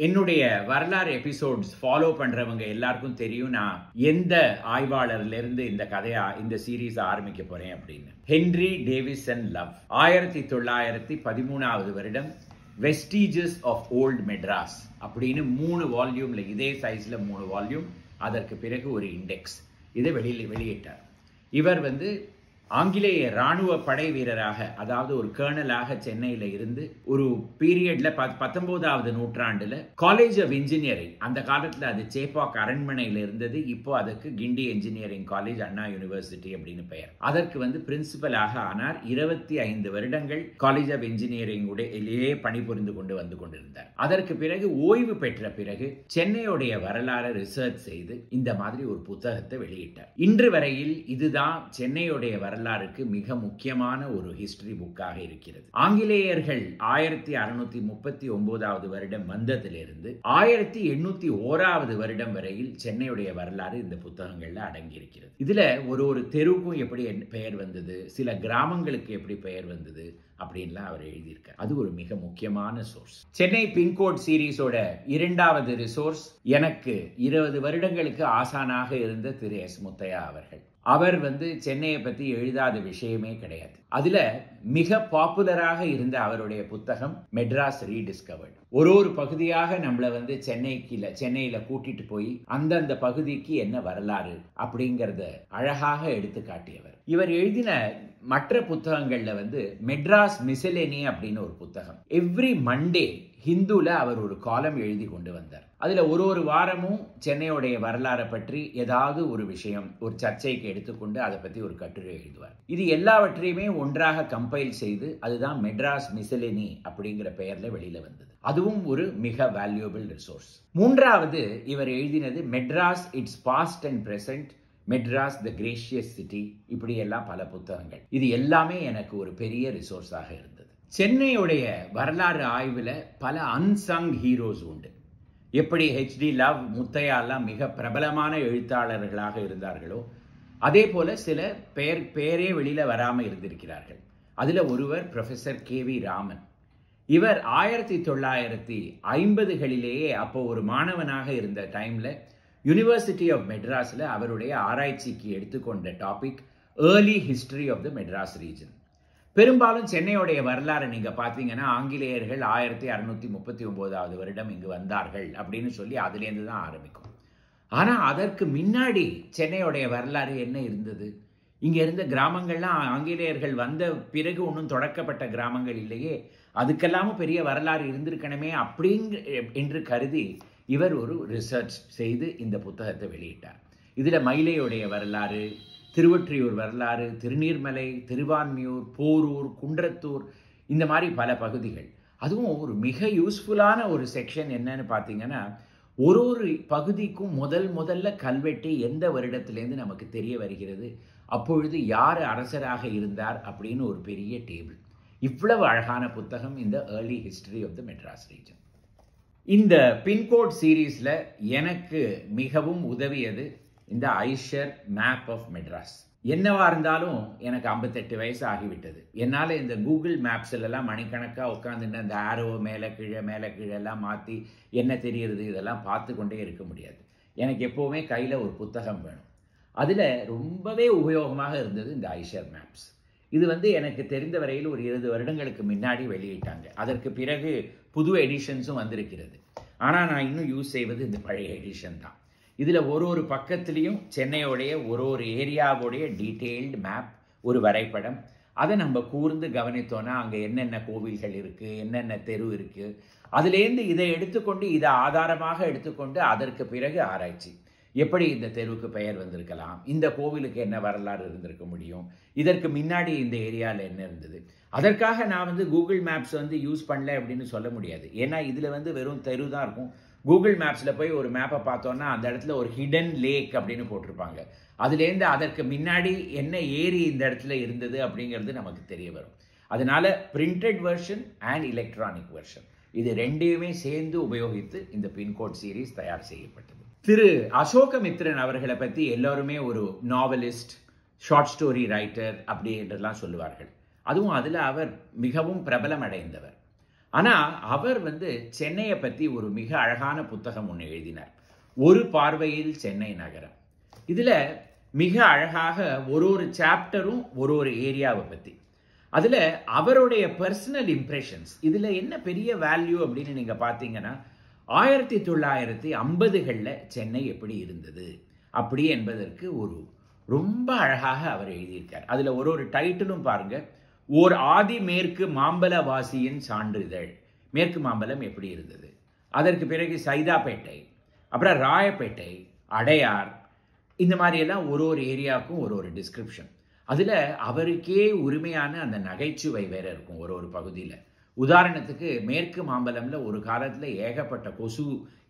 என்னுடைய வரலாறு episodes follow பண்றவங்க எல்லாருக்கும் தெரியும் நான் எந்த ஆய்வாளர்ல இருந்து இந்த சீரீஸ் ஆரம்பிக்க போறேன் அப்படின்னு. ஹென்றி டேவிசன் லவ் 1913வது வருடம் வெஸ்டீஜஸ் ஆஃப் ஓல்ட் மெட்ராஸ் அப்படின்னு 3 வால்யூம்ல இதே சைஸ்ல 3 வால்யூம், அதற்கு பிறகு ஒரு இண்டெக்ஸ் இதை வெளியிட்டார். இவர் ஆங்கிலேய ராணுவ படை வீரராக, அதாவது ஒரு கர்னலாக சென்னையில இருந்து ஒரு பீரியட்ல 19வது நூற்றாண்டுல காலேஜ் ஆஃப் இன்ஜினியரிங், அந்த காலத்துல அது சேப்பாக் அரண்மனையில இருந்தது, இப்போ அதுக்கு கிண்டி இன்ஜினியரிங் காலேஜ், அண்ணா யூனிவர்சிட்டி அப்படின்னு பெயர். அதற்கு பிரின்சிபலாக ஆனார். 25 வருடங்கள் காலேஜ் ஆஃப் இன்ஜினியரிங் உடையிலேயே பணிபுரிந்து வந்து கொண்டிருந்தார். அதற்கு பிறகு ஓய்வு பெற்ற பிறகு சென்னையுடைய வரலாறு ரிசர்ச் செய்து இந்த மாதிரி ஒரு புத்தகத்தை வெளியிட்டார். இன்று வரையில் இதுதான் சென்னையுடைய வரலாறுக்கு மிக முக்கியமான ஒரு ஹிஸ்டரி புக்காக இருக்கிறது. ஆங்கிலேயர்கள் 1639வது வருடம் வந்ததிலிருந்து 1801வது வருடம் வரையில் சென்னையுடைய வரலாறு இந்த புத்தகங்கள்ல அடங்கி இருக்கிறது. இதுல ஒரு தெருவுக்கும் எப்படி பெயர் வந்தது, சில கிராமங்களுக்கு எப்படி பெயர் வந்தது அப்படின்லாம் அவர் எழுதியிருக்கார். அது ஒரு மிக முக்கியமான சோர்ஸ். சென்னை பின்கோட் சீரீஸோட 2வது ரிசோர்ஸ் எனக்கு 20 வருடங்களுக்கு ஆசானாக இருந்த திரு எஸ். முத்தையா அவர்கள். அவர் சென்னையை பத்தி எழுதாத விஷயமே கிடையாது. அதுல மிக பாப்புலராக இருந்த அவருடைய புத்தகம் மெட்ராஸ் ரீடிஸ்கவர்ட். ஒரு பகுதியாக நம்மள சென்னையில கூட்டிட்டு போய் அந்தந்த பகுதிக்கு என்ன வரலாறு அப்படிங்கறத அழகாக எடுத்து காட்டியவர். இவர் எழுதின மற்ற புத்தகங்கள்ல மெட்ராஸ் மிசலேனி அப்படின்னு ஒரு புத்தகம். எவ்ரி மண்டே ஹிந்துல அவர் ஒரு காலம் எழுதி கொண்டு வந்தார். அதுல ஒரு வாரமும் சென்னையுடைய வரலாறை பற்றி ஏதாவது ஒரு விஷயம், ஒரு சர்ச்சைக்கு எடுத்துக்கொண்டு அதை பத்தி ஒரு கட்டுரை எழுதுவார். இது எல்லாவற்றையுமே ஒன்றாக கம்பைல் செய்து அதுதான் மெட்ராஸ் மிசலேனி அப்படிங்கிற பெயர்ல வெளியில வந்தது. அதுவும் ஒரு மிக வேல்யூபிள் ரிசோர்ஸ். 3வது இவர் எழுதினது Madras it's past and present, Madras the gracious city, இப்படி எல்லாம் பல புத்தகங்கள். இது எல்லாமே எனக்கு ஒரு பெரிய ரிசோர்ஸாக இருந்தது. சென்னையுடைய வரலாறு ஆய்வுல பல அன்சங் ஹீரோஸ் உண்டு. எப்படி ஹெச்டி லவ், முத்தையா எல்லாம் மிக பிரபலமான எழுத்தாளர்களாக இருந்தார்களோ அதே போல சில பெயரே வெளியில வராம இருந்திருக்கிறார்கள். அதுல ஒருவர் ப்ரொஃபசர் KV ராமன். இவர் 1950களிலேயே அப்போ ஒரு மாணவனாக இருந்த டைம்ல யூனிவர்சிட்டி ஆஃப் மெட்ராஸ்ல அவருடைய ஆராய்ச்சிக்கு எடுத்துக்கொண்ட topic early history of the Madras region. பெரும்பாலும் சென்னையுடைய வரலாறு நீங்க பாத்தீங்கன்னா ஆங்கிலேயர்கள் 1639வது வருடம் இங்கு வந்தார்கள் அப்படின்னு சொல்லி அதுலேருந்து தான் ஆரம்பிக்கும். ஆனா அதற்கு முன்னாடி சென்னையுடைய வரலாறு என்ன இருந்தது? இங்க இருந்த கிராமங்கள்லாம் ஆங்கிலேயர்கள் வந்த பிறகு ஒன்றும் தொடக்கப்பட்ட கிராமங்கள் இல்லையே, அதுக்கெல்லாமும் பெரிய வரலாறு இருந்திருக்கணுமே என்று கருதி இவர் ஒரு ரிசர்ச் செய்து இந்த புத்தகத்தை வெளியிட்டார். இதுல மயிலையுடைய வரலாறு, திருவொற்றியூர் வரலாறு, திருநீர்மலை, திருவான்மியூர், போரூர், குன்றத்தூர், இந்த மாதிரி பல பகுதிகள். அதுவும் ஒரு மிக யூஸ்ஃபுல்லான ஒரு செக்ஷன் என்னன்னு பார்த்தீங்கன்னா, ஒரு பகுதிக்கும் முதல்ல கல்வெட்டு எந்த வருடத்திலேருந்து நமக்கு தெரிய வருகிறது, அப்பொழுது யார் அரசராக இருந்தார் அப்படின்னு ஒரு பெரிய டேபிள். இவ்வளவு அழகான புத்தகம் இந்த early history of the Madras region. இந்த பின்கோட் சீரீஸ்ல எனக்கு மிகவும் உதவியது இந்த ஐஷர் மேப் ஆஃப் மெட்ராஸ். என்னவா இருந்தாலும் எனக்கு 58 வயசு ஆகிவிட்டது. என்னால் இந்த கூகுள் மேப்ஸ்ல எல்லாம் மணிக்கணக்காக உட்காந்துட்டு அந்த ஆரோ மேலே கீழே எல்லாம் மாற்றி என்ன தெரியுறது இதெல்லாம் பார்த்து கொண்டே இருக்க முடியாது. எனக்கு எப்போவுமே கையில் ஒரு புத்தகம் வேணும். அதில் ரொம்பவே உபயோகமாக இருந்தது இந்த ஐஷர் மேப்ஸ். இது எனக்கு தெரிந்த வரையில் ஒரு 20 வருடங்களுக்கு முன்னாடி வெளியிட்டாங்க. அதற்கு பிறகு புது எடிஷன்ஸும் வந்திருக்கிறது. ஆனால் நான் இன்னும் யூஸ் செய்வது இந்த பழைய எடிஷன் தான். இதில் ஒரு பக்கத்துலேயும் சென்னையோடைய ஒரு ஏரியாவோடைய டீட்டெயில்டு மேப், ஒரு வரைபடம். அதை நம்ம கூர்ந்து கவனித்தோன்னா அங்கே என்னென்ன கோவில்கள் இருக்குது, என்னென்ன தெரு இருக்குது, அதுலேருந்து இதை எடுத்துக்கொண்டு இதை ஆதாரமாக எடுத்துக்கொண்டு அதற்கு பிறகு ஆராய்ச்சி. எப்படி இந்த தெருவுக்கு பெயர் வந்திருக்கலாம், இந்த கோவிலுக்கு என்ன வரலாறு இருந்திருக்க முடியும், இதற்கு முன்னாடி இந்த ஏரியாவில் என்ன இருந்தது. அதற்காக நான் கூகுள் மேப்ஸ் யூஸ் பண்ணல அப்படின்னு சொல்ல முடியாது. ஏன்னா இதில் வெறும் தெரு தான் இருக்கும். கூகுள் மேப்ஸில் போய் ஒரு மேப்பை பார்த்தோன்னா அந்த இடத்துல ஒரு ஹிடன் லேக் அப்படின்னு போட்டிருப்பாங்க. அதுலேருந்து அதற்கு முன்னாடி என்ன ஏரி இந்த இடத்துல இருந்தது அப்படிங்கிறது நமக்கு தெரிய வரும். அதனால printed version and electronic version இது ரெண்டையுமே சேர்ந்து உபயோகித்து இந்த பின்கோட் சீரீஸ் தயார் செய்யப்பட்டது. திரு அசோகமித்ரன் அவர்களை பற்றி எல்லோருமே ஒரு நாவலிஸ்ட், ஷார்ட் ஸ்டோரி ரைட்டர் அப்படி என்றெல்லாம் சொல்லுவார்கள். அதுவும் அதில் அவர் மிகவும் பிரபலம் அடைந்தவர். ஆனால் அவர் சென்னையை பற்றி ஒரு மிக அழகான புத்தகம் ஒன்று எழுதினார், ஒரு பார்வையில் சென்னை நகரம். இதில் மிக அழகாக ஒரு சாப்டரும் ஒரு ஏரியாவை பற்றி, அதில் அவருடைய பர்சனல் இம்ப்ரெஷன்ஸ். இதில் என்ன பெரிய வேல்யூ அப்படின்னு நீங்கள் பார்த்தீங்கன்னா, 1950களில் சென்னை எப்படி இருந்தது அப்படி என்பதற்கு ரொம்ப அழகாக அவர் எழுதியிருக்கார். அதில் ஒரு டைட்டிலும் பாருங்க, ஓர் ஆதி மேற்கு மாம்பலவாசியின் சான்றிதழ். மேற்கு மாம்பலம் எப்படி இருந்தது, அதற்கு பிறகு சைதாப்பேட்டை, அப்புறம் ராயப்பேட்டை, அடையார், இந்த மாதிரியெல்லாம் ஒரு ஏரியாவுக்கும் ஒரு டிஸ்கிரிப்ஷன். அதில் அவருக்கே உரிமையான அந்த நகைச்சுவை வேற இருக்கும் ஒரு பகுதியில். உதாரணத்துக்கு மேற்கு மாம்பலம்ல ஒரு காலத்தில் ஏகப்பட்ட கொசு,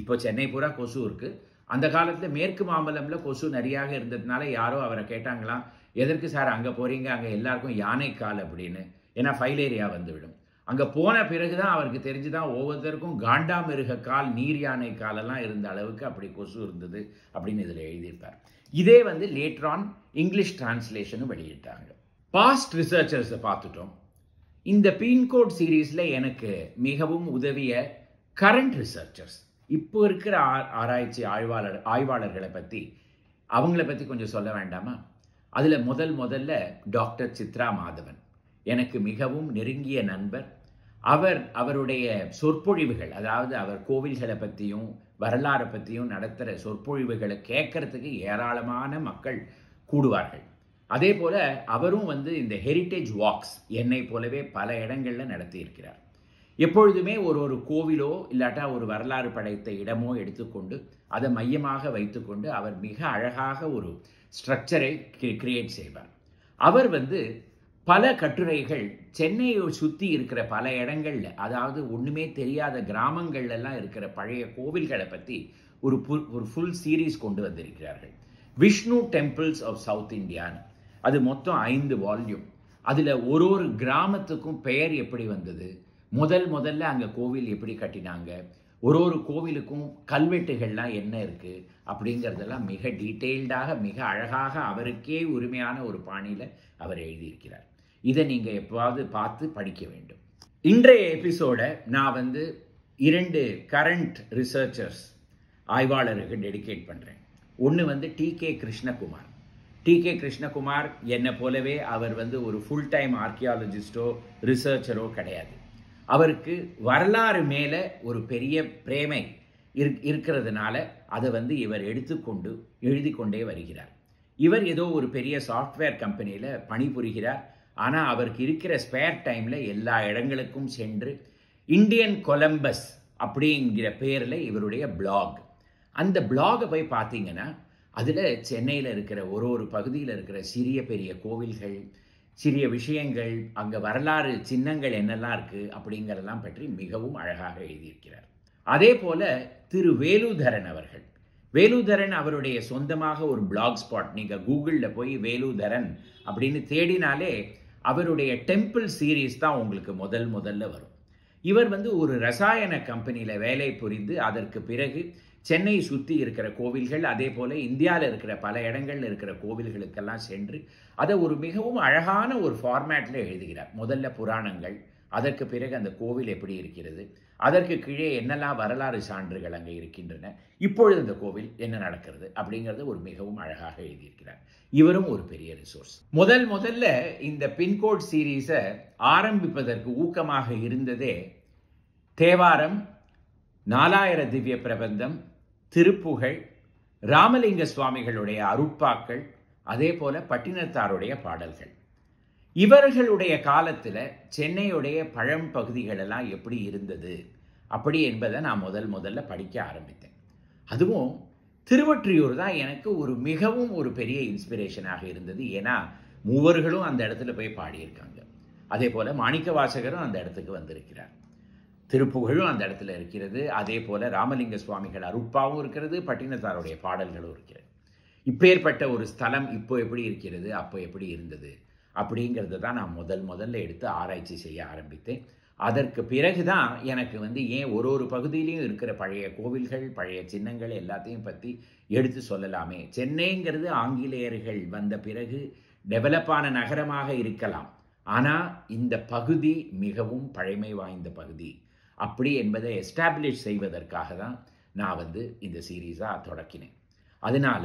இப்போ சென்னை பூரா கொசு இருக்கு. அந்த காலத்தில் மேற்கு மாம்பலம்ல கொசு நிறையாக இருந்ததுனால யாரோ அவரை கேட்டாங்களாம், எதற்கு சார் அங்கே போறீங்க, அங்கே எல்லாருக்கும் யானைக்கால் அப்படின்னு, ஏன்னா ஃபைல் ஏரியா வந்துவிடும். அங்கே போன பிறகுதான் அவருக்கு தெரிஞ்சுதான் ஒவ்வொருத்தருக்கும் காண்டாமிருக கால், நீர் யானை காலெல்லாம் இருந்த அளவுக்கு அப்படி கொசு இருந்தது அப்படின்னு இதில் எழுதியிருப்பார். இதே லேட்டர் ஆன் இங்கிலீஷ் டிரான்ஸ்லேஷனும் வெளியிட்டாங்க. பாஸ்ட் ரிசர்ச்சர்ஸை பார்த்துட்டோம். இந்த பீன்கோட் சீரீஸில் எனக்கு மிகவும் உதவிய கரண்ட் ரிசர்ச்சர்ஸ், இப்போ இருக்கிற ஆராய்ச்சி ஆய்வாளர்களை பற்றி, அவங்கள பற்றி கொஞ்சம் சொல்ல வேண்டாமா? அதில் முதல்ல டாக்டர் சித்ரா மாதவன் எனக்கு மிகவும் நெருங்கிய நண்பர். அவருடைய சொற்பொழிவுகள், அதாவது அவர் கோவில்களை பற்றியும் வரலாறை பற்றியும் நடத்துகிற சொற்பொழிவுகளை கேட்கறதுக்கு ஏராளமான மக்கள் கூடுவார்கள். அதே போல் அவரும் இந்த ஹெரிட்டேஜ் வாக்ஸ் என்னை போலவே பல இடங்களில் நடத்தி இருக்கிறார். எப்பொழுதுமே ஒரு கோவிலோ இல்லாட்டா ஒரு வரலாறு படைத்த இடமோ எடுத்துக்கொண்டு அதை மையமாக வைத்துக்கொண்டு அவர் மிக அழகாக ஒரு ஸ்ட்ரக்சரை கிரியேட் செய்வார். அவர் பல கட்டுரைகள் சென்னையை சுற்றி இருக்கிற பல இடங்கள்ல, அதாவது ஒன்றுமே தெரியாத கிராமங்கள்லாம் இருக்கிற பழைய கோவில்களை பற்றி ஒரு ஃபுல் சீரீஸ் கொண்டு வந்திருக்கிறார்கள். விஷ்ணு டெம்பிள்ஸ் ஆஃப் சவுத் இந்தியான்னு, அது மொத்தம் 5 வால்யூம். அதில் ஒரு கிராமத்துக்கும் பெயர் எப்படி வந்தது, முதல்ல அங்கே கோவில் எப்படி கட்டினாங்க, ஒரு கோவிலுக்கும் கல்வெட்டுகள்லாம் என்ன இருக்குது அப்படிங்கிறதெல்லாம் மிக டீட்டெயில்டாக மிக அழகாக அவருக்கே உரிமையான ஒரு பாணியில் அவர் எழுதியிருக்கிறார். இதை நீங்கள் எப்போவாவது பார்த்து படிக்க வேண்டும். இன்றைய எபிசோட நான் 2 கரண்ட் ரிசர்ச்சர்ஸ் ஆய்வாளருக்கு டெடிகேட் பண்ணுறேன். ஒன்று டி.கே. கிருஷ்ணகுமார். டி.கே. கிருஷ்ணகுமார் என்னை போலவே அவர் ஒரு ஃபுல் டைம் ஆர்கியாலஜிஸ்டோ ரிசர்ச்சரோ கிடையாது. அவருக்கு வரலாறு மேலே ஒரு பெரிய பிரேமை இருக்கிறதுனால அதை இவர் எடுத்துக்கொண்டு எழுதி கொண்டே வருகிறார். இவர் ஏதோ ஒரு பெரிய சாஃப்ட்வேர் கம்பெனியில் பணிபுரிகிறார். ஆனால் அவருக்கு இருக்கிற ஸ்பேர் டைமில் எல்லா இடங்களுக்கும் சென்று இந்தியன் கொலம்பஸ் அப்படிங்கிற பேரில் இவருடைய பிளாக், அந்த பிளாகை போய் பார்த்தீங்கன்னா அதில் சென்னையில் இருக்கிற ஒரு பகுதியில் இருக்கிற சிறிய பெரிய கோவில்கள், சிறிய விஷயங்கள், அங்கே வரலாறு சின்னங்கள் என்னெல்லாம் இருக்குது அப்படிங்கிறதெல்லாம் பற்றி மிகவும் அழகாக எழுதியிருக்கிறார். அதே போல் திரு வேலுதரன் அவர்கள், வேலுதரன் அவருடைய சொந்தமாக ஒரு பிளாக் ஸ்பாட், நீங்கள் கூகுளில் போய் வேலுதரன் அப்படின்னு தேடினாலே அவருடைய டெம்பிள் சீரீஸ் தான் உங்களுக்கு முதல்ல வரும். இவர் ஒரு ரசாயன கம்பெனியில் வேலை புரிந்து அதற்கு பிறகு சென்னை சுற்றி இருக்கிற கோவில்கள், அதே போல் இந்தியாவில் இருக்கிற பல இடங்களில் இருக்கிற கோவில்களுக்கெல்லாம் சென்று அதை ஒரு மிகவும் அழகான ஒரு ஃபார்மேட்டில் எழுதுகிறார். முதல்ல புராணங்கள், அதற்கு பிறகு அந்த கோவில் எப்படி இருக்கிறது, அதற்கு கீழே என்னெல்லாம் வரலாறு சான்றுகள் அங்கே இருக்கின்றன, இப்பொழுது அந்த கோவில் என்ன நடக்கிறது அப்படிங்கிறது ஒரு மிகவும் அழகாக எழுதியிருக்கிறார். இவரும் ஒரு பெரிய ரிசோர்ஸ். முதல்ல இந்த பின்கோட் சீரீஸை ஆரம்பிப்பதற்கு ஊக்கமாக இருந்ததே தேவாரம், 4000 திவ்ய பிரபந்தம், திருப்புகழ், ராமலிங்க சுவாமிகளுடைய அருட்பாக்கள், அதே போல பட்டினத்தாருடைய பாடல்கள். இவர்களுடைய காலத்தில் சென்னையுடைய பழம் பகுதிகளெல்லாம் எப்படி இருந்தது அப்படி என்பதை நான் முதல்ல படிக்க ஆரம்பித்தேன். அதுவும் திருவொற்றியூர் தான் எனக்கு மிகவும் ஒரு பெரிய இன்ஸ்பிரேஷனாக இருந்தது. ஏன்னா மூவர்களும் அந்த இடத்துல போய் பாடியிருக்காங்க. அதே போல மாணிக்க வாசகரும் அந்த இடத்துக்கு வந்திருக்கிறார். திருப்புகழும் அந்த இடத்துல இருக்கிறது. அதே போல ராமலிங்க சுவாமிகள் அருட்பாவும் இருக்கிறது, பட்டினத்தாருடைய பாடல்களும் இருக்கிறது. இப்பேற்பட்ட ஒரு ஸ்தலம் இப்போ எப்படி இருக்கிறது, அப்போ எப்படி இருந்தது அப்படிங்கிறத தான் நான் முதல்ல எடுத்து ஆராய்ச்சி செய்ய ஆரம்பித்தேன். அதற்கு பிறகுதான் எனக்கு ஏன் ஒரு பகுதியிலையும் இருக்கிற பழைய கோவில்கள், பழைய சின்னங்கள் எல்லாத்தையும் பற்றி எடுத்து சொல்லலாமே. சென்னைங்கிறது ஆங்கிலேயர்கள் வந்த பிறகு டெவலப்பான நகரமாக இருக்கலாம், ஆனால் இந்த பகுதி மிகவும் பழமை வாய்ந்த பகுதி அப்படி என்பதை எஸ்டாப்ளிஷ் செய்வதற்காக தான் நான் வந்து இந்த சீரீஸாக தொடக்கினேன். அதனால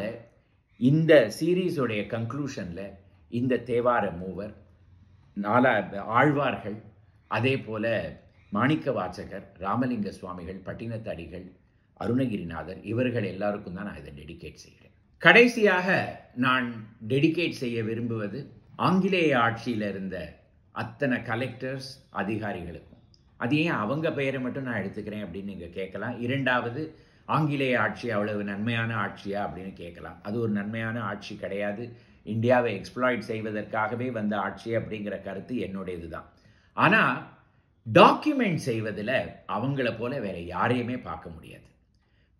இந்த சீரீஸோடைய கன்க்ளூஷனில் இந்த தேவார மூவர், ஆழ்வார்கள், அதே போல மாணிக்க வாசகர், ராமலிங்க சுவாமிகள், பட்டினத்தடிகள், அருணகிரிநாதர் இவர்கள் எல்லாருக்கும் தான் நான் இதை டெடிகேட் செய்கிறேன். கடைசியாக நான் டெடிகேட் செய்ய விரும்புவது ஆங்கிலேய ஆட்சியில் இருந்த அத்தனை கலெக்டர்ஸ், அதிகாரிகளுக்கும். அது ஏன் அவங்க பெயரை மட்டும் நான் எடுத்துக்கிறேன் அப்படின்னு நீங்கள் கேட்கலாம். இரண்டாவது, ஆங்கிலேய ஆட்சி அவ்வளவு நன்மையான ஆட்சியா அப்படின்னு கேட்கலாம். அது ஒரு நன்மையான ஆட்சி கிடையாது. இந்தியாவை எக்ஸ்ப்ளாய்ட் செய்வதற்காகவே வந்த ஆட்சி அப்படிங்கிற கருத்து என்னுடையது தான். ஆனால் டாக்குமெண்ட் செய்வதில் அவங்கள போல வேற யாரையுமே பார்க்க முடியாது.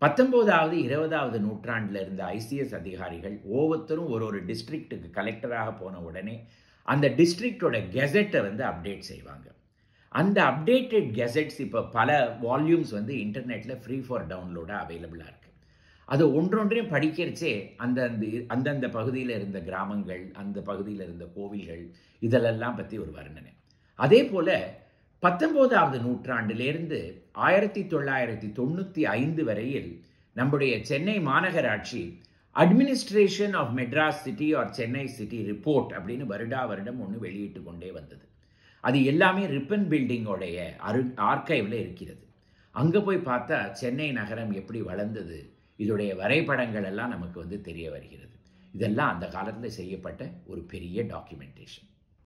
19வது 20வது நூற்றாண்டில் இருந்த ஐசிஎஸ் அதிகாரிகள் ஒவ்வொருத்தரும் ஒரு டிஸ்ட்ரிக்ட்டுக்கு கலெக்டராக போன உடனே அந்த டிஸ்ட்ரிக்டோட கெசட்டை வந்து அப்டேட் செய்வாங்க. அந்த அப்டேட்டட் கெசட்ஸ் இப்போ பல வால்யூம்ஸ் வந்து இன்டர்நெட்டில் ஃப்ரீ ஃபார் டவுன்லோடாக அவைலபிளாக இருக்குது. அது ஒன்றொன்றையும் படிக்கிறச்சே அந்தந்த பகுதியில் இருந்த கிராமங்கள், அந்த பகுதியில் இருந்த கோவில்கள், இதெல்லாம் பற்றி ஒரு வர்ணனை. அதே போல் 19வது நூற்றாண்டிலிருந்து 1995 வரையில் நம்முடைய சென்னை மாநகராட்சி administration of Madras city or Chennai city report அப்படின்னு வருடம் ஒன்று வெளியிட்டு கொண்டே வந்தது. அது எல்லாமே ரிப்பன் பில்டிங்கோடைய ஆர்கைவில் இருக்கிறது. அங்கே போய் பார்த்தா சென்னை நகரம் எப்படி வளர்ந்தது, இதோடைய வரைபடங்கள் எல்லாம் நமக்கு வந்து தெரிய வருகிறது. இதெல்லாம் அந்த காலத்தில் செய்யப்பட்ட ஒரு பெரிய டாக்குமெண்டேஷன்.